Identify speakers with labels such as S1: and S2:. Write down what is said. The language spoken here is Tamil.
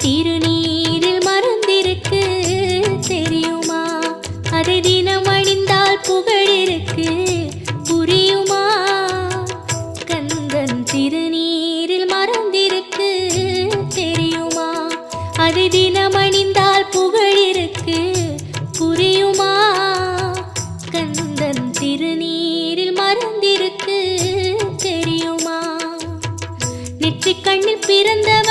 S1: திருநீரில் மறந்திருக்கு தெரியுமா? அதை தினம் அணிந்தால் புகழிருக்கு புரியுமா? கந்தன் திருநீரில் மறந்திருக்கு தெரியுமா? அதை தினம் அணிந்தால் புகழிருக்கு புரியுமா? கந்தன் திருநீரில் மறந்திருக்கு தெரியுமா? நெற்றிக் கண்ணில் பிறந்தவன்